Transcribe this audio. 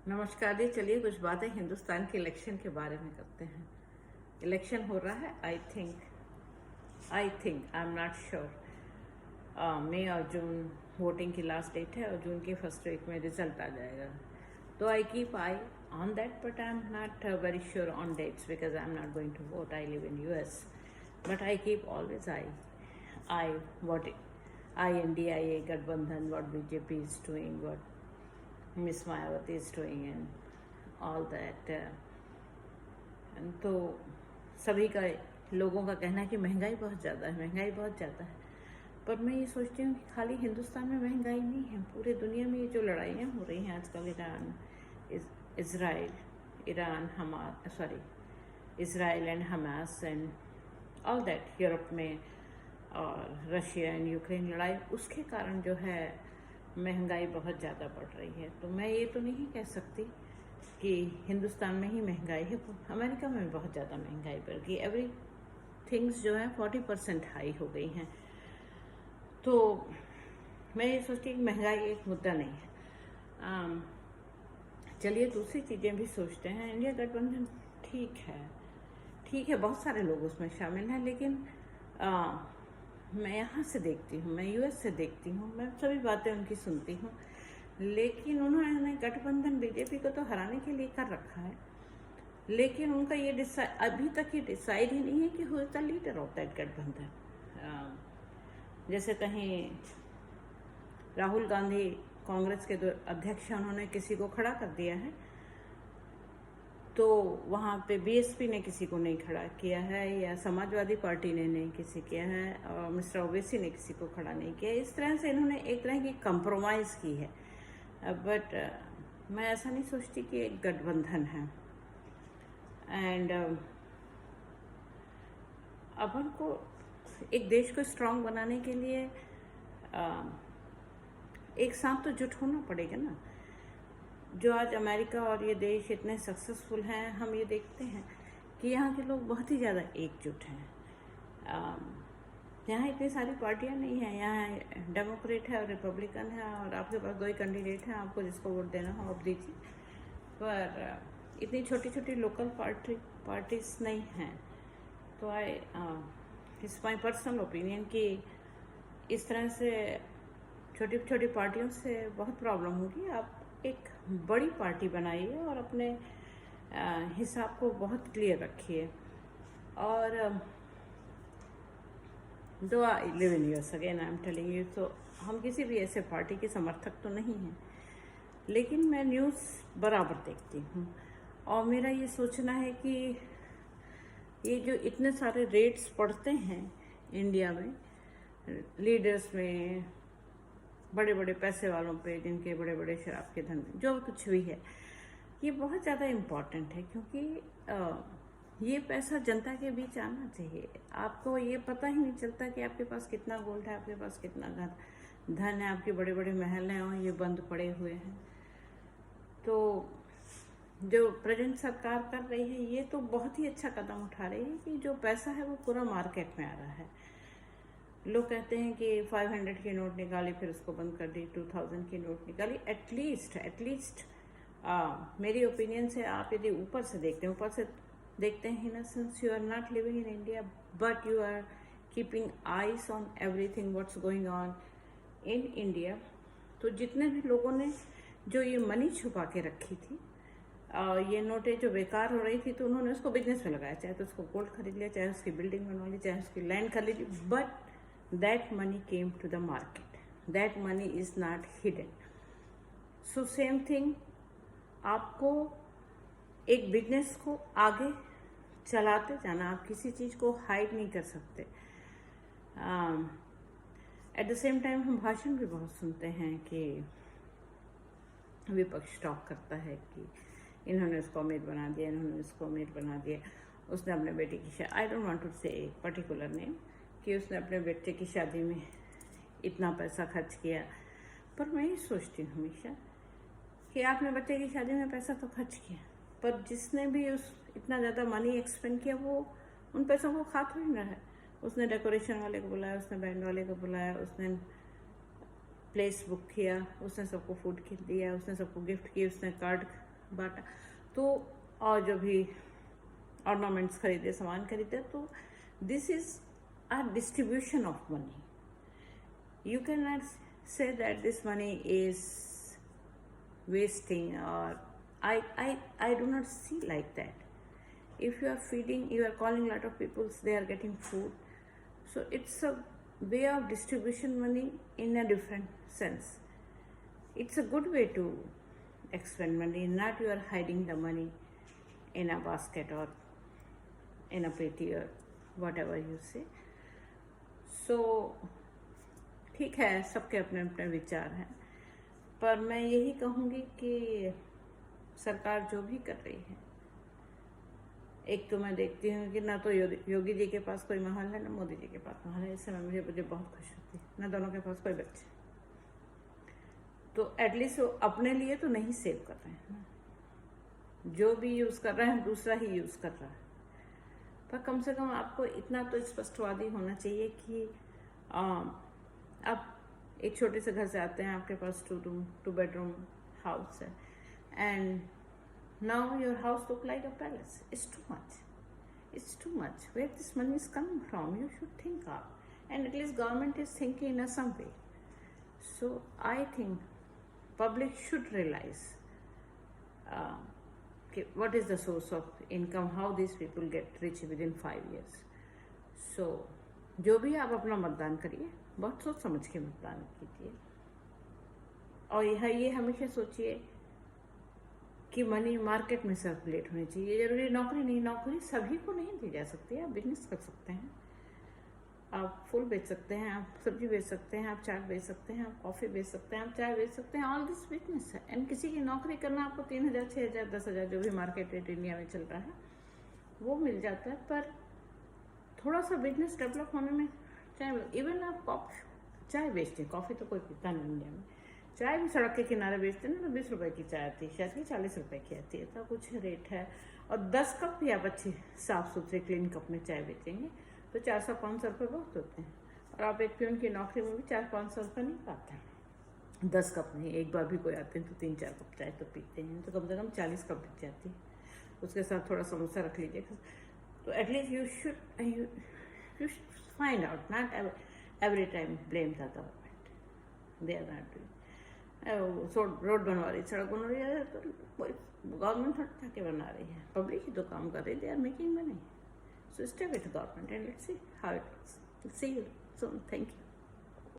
नमस्कार जी। चलिए कुछ बातें हिंदुस्तान के इलेक्शन के बारे में करते हैं। इलेक्शन हो रहा है। I think I am not sure मई और जून वोटिंग की लास्ट डेट है और जून के फर्स्ट वीक में रिजल्ट आ जाएगा। तो I keep eye on that, but I am not very sure on dates because I am not going to vote. I live in US, but I keep always eye what INDIA गठबंधन, what BJP is doing, what Miss Mayawati is doing and all that. तो सभी का, लोगों का कहना है कि महंगाई बहुत ज़्यादा है। पर मैं ये सोचती हूँ कि खाली हिंदुस्तान में महंगाई नहीं है, पूरे दुनिया में ये जो लड़ाइयाँ हो रही हैं आजकल, Israel and Hamas and all that, Europe में और रशिया एंड यूक्रेन लड़ाई, उसके कारण जो है महंगाई बहुत ज़्यादा बढ़ रही है। तो मैं ये तो नहीं कह सकती कि हिंदुस्तान में ही महंगाई है, अमेरिका में भी बहुत ज़्यादा महंगाई बढ़ गई। एवरी थिंग्स जो है 40% हाई हो गई हैं। तो मैं ये सोचती हूँ कि महंगाई एक मुद्दा नहीं है। चलिए दूसरी चीज़ें भी सोचते हैं। इंडिया गठबंधन ठीक है, बहुत सारे लोग उसमें शामिल हैं, लेकिन मैं यहाँ से देखती हूँ, मैं US से देखती हूँ, मैं सभी बातें उनकी सुनती हूँ, लेकिन उन्होंने गठबंधन बीजेपी को तो हराने के लिए कर रखा है, लेकिन उनका ये अभी तक ये डिसाइड ही नहीं है कि who is the leader of that गठबंधन। जैसे कहीं राहुल गांधी कांग्रेस के अध्यक्ष हैं, उन्होंने किसी को खड़ा कर दिया है, तो वहाँ पे BSP ने किसी को नहीं खड़ा किया है, या समाजवादी पार्टी ने नहीं किसी किया है, और मिस्टर ओवैसी ने किसी को खड़ा नहीं किया। इस तरह से इन्होंने एक तरह की कंप्रोमाइज़ की है। बट मैं ऐसा नहीं सोचती कि एक गठबंधन है। एंड अपन को एक देश को स्ट्रांग बनाने के लिए एक साथ तो जुट होना पड़ेगा ना। जो आज अमेरिका और ये देश इतने सक्सेसफुल हैं, हम ये देखते हैं कि यहाँ के लोग बहुत ही ज़्यादा एकजुट हैं। यहाँ इतनी सारी पार्टियाँ नहीं हैं, यहाँ डेमोक्रेट है और रिपब्लिकन है, और आपके पास 2 ही कैंडिडेट हैं, आपको जिसको वोट देना हो आप दीजिए। पर इतनी छोटी छोटी लोकल पार्टीज नहीं हैं। तो इट्स माई पर्सनल ओपिनियन कि इस तरह से छोटी छोटी पार्टियों से बहुत प्रॉब्लम होगी। आप एक बड़ी पार्टी बनाइए और अपने हिसाब को बहुत क्लियर रखिए। और दो आई live in US again, I am telling you. तो हम किसी भी ऐसे पार्टी के समर्थक तो नहीं हैं, लेकिन मैं न्यूज़ बराबर देखती हूँ, और मेरा ये सोचना है कि ये जो इतने सारे रेट्स पड़ते हैं इंडिया में, लीडर्स में, बड़े बड़े पैसे वालों पे, जिनके बड़े बड़े शराब के धंधे, जो कुछ भी है, ये बहुत ज़्यादा इम्पॉर्टेंट है, क्योंकि ये पैसा जनता के बीच आना चाहिए। आपको ये पता ही नहीं चलता कि आपके पास कितना गोल्ड है, आपके पास कितना धन है, आपके बड़े बड़े महल हैं और ये बंद पड़े हुए हैं। तो जो प्रेजेंट सरकार कर रही है, ये तो बहुत ही अच्छा कदम उठा रही है कि जो पैसा है वो पूरा मार्केट में आ रहा है। लोग कहते हैं कि 500 की नोट निकाली, फिर उसको बंद कर दी, 2000 की नोट निकाली। एटलीस्ट मेरी ओपिनियन से आप यदि ऊपर से देखते हैं in sense you are not living in India, but you are keeping eyes on everything what's going on in India. तो जितने भी लोगों ने जो ये मनी छुपा के रखी थी, ये नोटें जो बेकार हो रही थी, तो उन्होंने उसको बिजनेस में लगाया, चाहे तो उसको गोल्ड खरीद लिया, चाहे उसकी बिल्डिंग बनवा ली, चाहे उसकी लैंड खरीद ली, but that money came to the market. That money is not hidden. So same thing, आपको एक बिजनेस को आगे चलाते जाना, आप किसी चीज़ को हाइड नहीं कर सकते। एट द सेम टाइम हम भाषण भी बहुत सुनते हैं कि विपक्ष टॉक करता है कि इन्होंने उसको अमीर बना दिया, इन्होंने उसको अमीर बना दिया, उसने अपने बेटे की आई डोंट वांट टू से एक पर्टिकुलर नेम, कि उसने अपने बेटे की शादी में इतना पैसा खर्च किया। पर मैं ये सोचती हूँ हमेशा कि आपने बच्चे की शादी में पैसा तो खर्च किया, पर जिसने भी इतना ज़्यादा मनी एक्सपेंड किया, वो उन पैसों को खा थोड़ी ना है। उसने डेकोरेशन वाले को बुलाया, उसने बैंड वाले को बुलाया, उसने प्लेस बुक किया, उसने सबको फूड दिया, उसने सबको गिफ्ट किया, उसने कार्ड बांटा। तो और जो भी ऑर्नामेंट्स खरीदे, सामान खरीदे, तो this is a distribution of money. You can not say that this money is wasting, or I do not see like that. If you are feeding, you are calling a lot of people, they are getting food, so it's a way of distribution money in a different sense. It's a good way to expend money, not you are hiding the money in a basket or in a petty or whatever you say. So ठीक है, सबके अपने अपने विचार हैं, पर मैं यही कहूँगी कि सरकार जो भी कर रही है, एक तो मैं देखती हूँ कि ना तो योगी जी के पास कोई महल है, ना मोदी जी के पास महल है। इस समय मुझे बहुत खुशी होती है, ना दोनों के पास कोई बच्चे। तो एटलीस्ट वो अपने लिए तो नहीं सेव कर रहे हैं, जो भी यूज़ कर रहे हैं दूसरा ही यूज़ कर रहा है। पर कम से कम आपको इतना तो स्पष्टवादी होना चाहिए कि आप एक छोटे से घर से आते हैं, आपके पास 2 bedroom हाउस है, and now your house look like a palace. It's too much. Where this money is coming from, you should think of, and at least government is thinking in some way. So I think public should realise what is the source of income, how these people get rich within 5 years. So जो भी आप अपना मतदान करिए, बहुत सोच समझ के मतदान कीजिए, और ये हमेशा सोचिए कि मनी मार्केट में सर्कुलेट होनी चाहिए। जरूरी नौकरी नहीं, नौकरी सभी को नहीं दी जा सकती। आप बिजनेस कर सकते हैं, आप फूल बेच सकते हैं, आप सब्जी बेच सकते हैं, आप चाट बेच सकते हैं, आप कॉफ़ी बेच सकते हैं, आप चाय बेच सकते हैं। ऑल दिस बिजनेस है, एंड किसी की नौकरी करना आपको 3,000, 6,000, 10,000 जो भी मार्केट रेट इंडिया में चल रहा है वो मिल जाता है। पर थोड़ा सा बिजनेस डेवलप होने में, चाहे इवन आप चाय बेचते हैं, कॉफ़ी तो कोई पीता नहीं इंडिया में, चाय भी सड़क के किनारे बेचते हैं ना, तो 20 रुपए की चाय आती है, शायद कि 40 रुपए की आती है, तो कुछ रेट है। और 10 कप भी आप अच्छे साफ़ सुथरे क्लीन कप में चाय बेचेंगे तो 400-500 रुपये बहुत होते हैं। और आप एक प्यून की नौकरी में भी 400-500 रुपये नहीं पाते हैं 10 कप में। एक बार भी कोई आते हैं तो 3-4 कप चाय तो पीते हैं, तो कम से कम 40 कप बिक जाती है। उसके साथ थोड़ा समोसा रख लीजिए, तो at least you should find out, not every time blame the government, they are not doing. Road बनवा रही, सड़क बन रही है, तो गवर्नमेंट थोड़ा के बना रही है, पब्लिक ही तो काम कर रही है, they are making money. So stay with the government and let's see how it works. See you soon. Thank you.